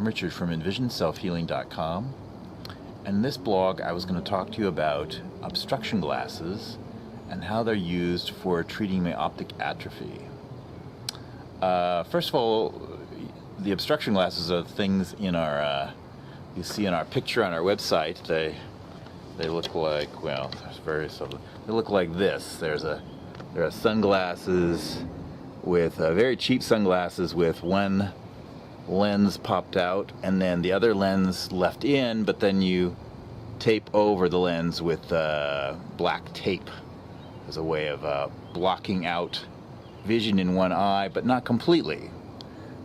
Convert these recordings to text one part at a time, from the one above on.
I'm Richard from Envision.com, and in this blog I was going to talk to you about obstruction glasses and how they're used for treating my optic atrophy. First of all, the obstruction glasses are things in our you see in our picture on our website. They look like, well, there's various of them. They look like this. There are sunglasses with very cheap sunglasses with one lens popped out and then the other lens left in, but then you tape over the lens with black tape as a way of blocking out vision in one eye, but not completely.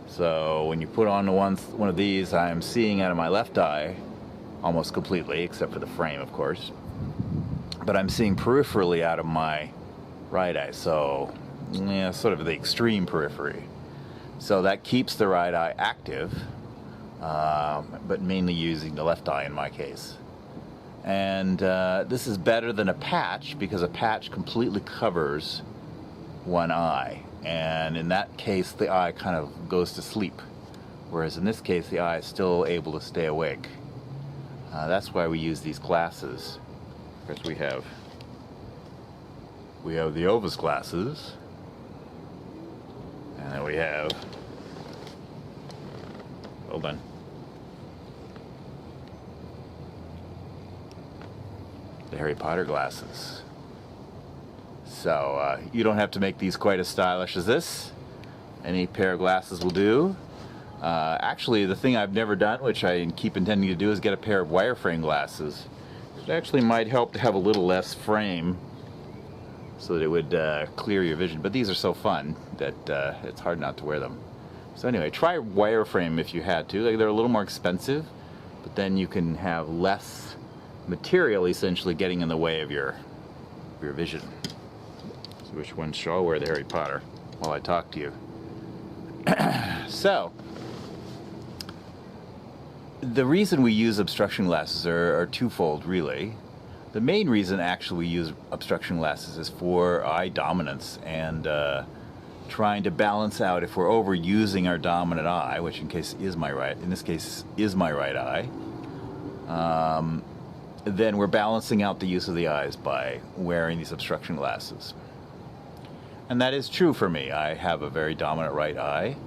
So when you put on one of these, I'm seeing out of my left eye almost completely, except for the frame, of course, but I'm seeing peripherally out of my right eye, so yeah, sort of the extreme periphery. So that keeps the right eye active, but mainly using the left eye in my case. And this is better than a patch, because a patch completely covers one eye, and in that case the eye kind of goes to sleep, whereas in this case the eye is still able to stay awake. That's why we use these glasses. Of course, we have the Ovis glasses, and then we have, hold on, the Harry Potter glasses. So you don't have to make these quite as stylish as this. Any pair of glasses will do. Actually, the thing I've never done, which I keep intending to do, is get a pair of wireframe glasses. It actually might help to have a little less frame so that it would clear your vision. But these are so fun that it's hard not to wear them. So anyway, try wireframe if you had to. They're a little more expensive, but then you can have less material essentially getting in the way of your vision. So which one shall I wear? The Harry Potter while I talk to you. So the reason we use obstruction glasses are twofold, really. The main reason actually we use obstruction glasses is for eye dominance and trying to balance out if we're overusing our dominant eye, which in this case is my right eye. Then we're balancing out the use of the eyes by wearing these obstruction glasses. And that is true for me. I have a very dominant right eye.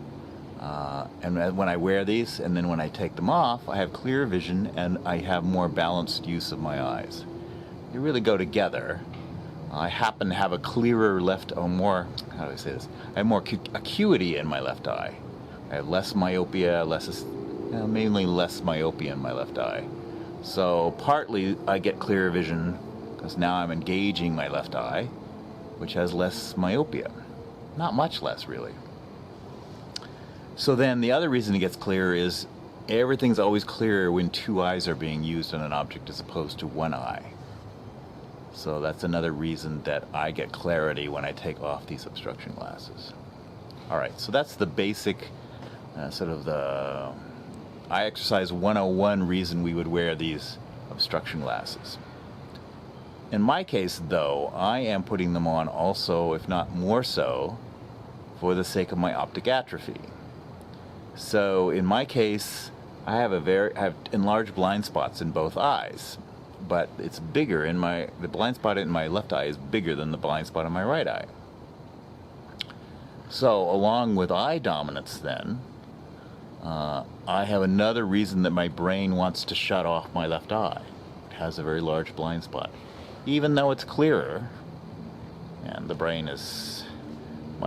And when I wear these and then when I take them off, I have clear vision and I have more balanced use of my eyes. They really go together. I happen to have a clearer left, or more, how do I say this? I have more acuity in my left eye. I have less myopia, mainly less myopia in my left eye. So partly I get clearer vision because now I'm engaging my left eye, which has less myopia. Not much less, really. So then the other reason it gets clearer is everything's always clearer when two eyes are being used on an object as opposed to one eye. So that's another reason that I get clarity when I take off these obstruction glasses. Alright, so that's the basic sort of the eye exercise 101 reason we would wear these obstruction glasses. In my case, though, I am putting them on also, if not more so, for the sake of my optic atrophy. So in my case, I have enlarged blind spots in both eyes, but it's bigger the blind spot in my left eye is bigger than the blind spot in my right eye. So along with eye dominance then, I have another reason that my brain wants to shut off my left eye. It has a very large blind spot. Even though it's clearer, and my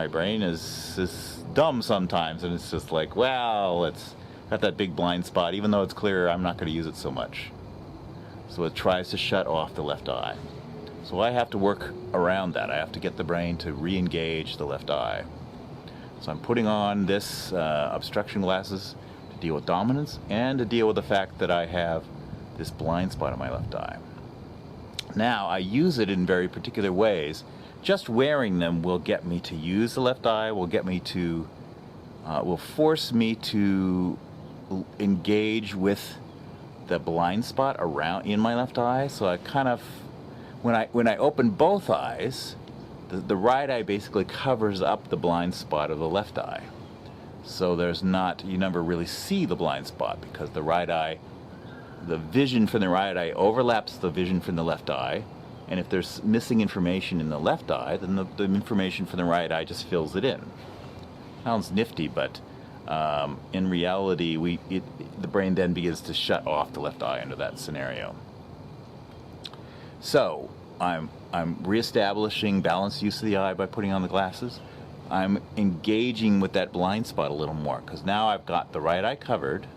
brain is dumb sometimes, and it's just like, well, it's got that big blind spot. Even though it's clearer, I'm not going to use it so much. So it tries to shut off the left eye. So I have to work around that. I have to get the brain to re-engage the left eye. So I'm putting on this obstruction glasses to deal with dominance and to deal with the fact that I have this blind spot in my left eye. Now, I use it in very particular ways. Just wearing them will get me to use the left eye, will force me to engage with the blind spot in my left eye. So I kind of, when I open both eyes, the right eye basically covers up the blind spot of the left eye. So you never really see the blind spot because the right eye, the vision from the right eye overlaps the vision from the left eye. And if there's missing information in the left eye, then the information from the right eye just fills it in. Sounds nifty, but in reality, the brain then begins to shut off the left eye under that scenario. So I'm reestablishing balanced use of the eye by putting on the glasses. I'm engaging with that blind spot a little more because now I've got the right eye covered.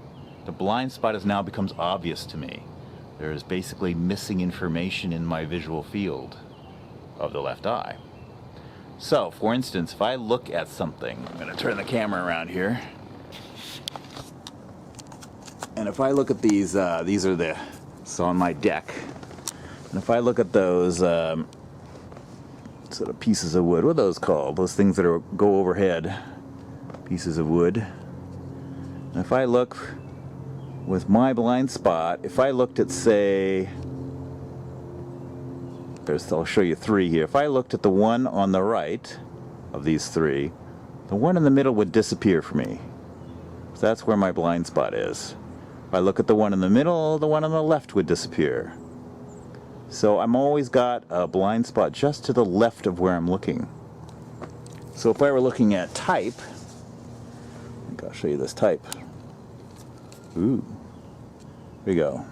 The blind spot now becomes obvious to me. There is basically missing information in my visual field of the left eye. So, for instance, if I look at something, I'm going to turn the camera around here. And if I look at these are on my deck. And if I look at those sort of pieces of wood, what are those called? Those things that go overhead, pieces of wood. And if I look with my blind spot, if I looked at, say, I'll show you three here. If I looked at the one on the right of these three, the one in the middle would disappear for me. So that's where my blind spot is. If I look at the one in the middle, the one on the left would disappear. So I'm always got a blind spot just to the left of where I'm looking. So if I were looking at type, I think I'll show you this type. Ooh, here we go.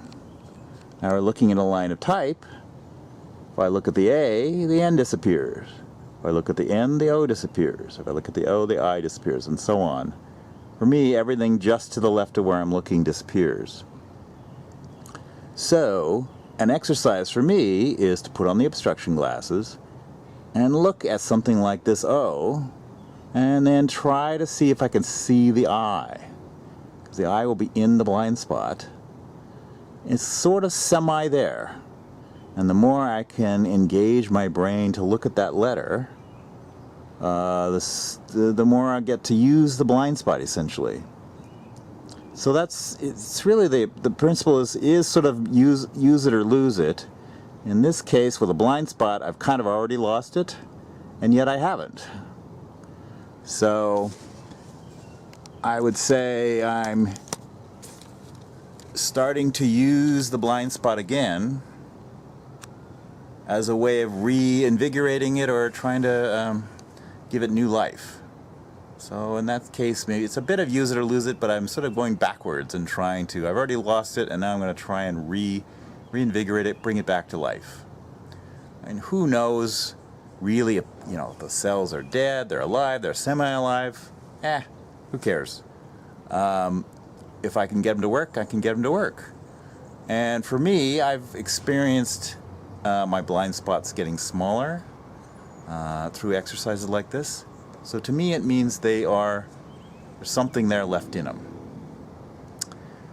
Now we're looking at a line of type. If I look at the A, the N disappears. If I look at the N, the O disappears. If I look at the O, the I disappears, and so on. For me, everything just to the left of where I'm looking disappears. So, an exercise for me is to put on the obstruction glasses and look at something like this O, and then try to see if I can see the I. Because the I will be in the blind spot. It's sort of semi there. And the more I can engage my brain to look at that letter, the more I get to use the blind spot, essentially. So it's really the principle is sort of use it or lose it. In this case, with a blind spot, I've kind of already lost it, and yet I haven't. So I would say I'm starting to use the blind spot again as a way of reinvigorating it or trying to give it new life. So in that case, maybe it's a bit of use it or lose it, but I'm sort of going backwards and trying to, I've already lost it, and now I'm going to try and reinvigorate it, bring it back to life. And who knows, really, the cells are dead, they're alive, they're semi-alive, who cares? If I can get them to work, I can get them to work. And for me, I've experienced my blind spots getting smaller through exercises like this. So to me, it means there's something there left in them.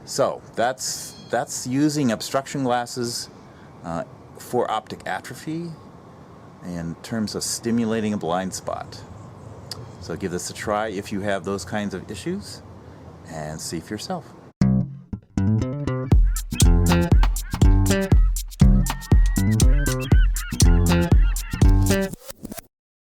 So that's using obstruction glasses for optic atrophy in terms of stimulating a blind spot. So give this a try if you have those kinds of issues, and see for yourself.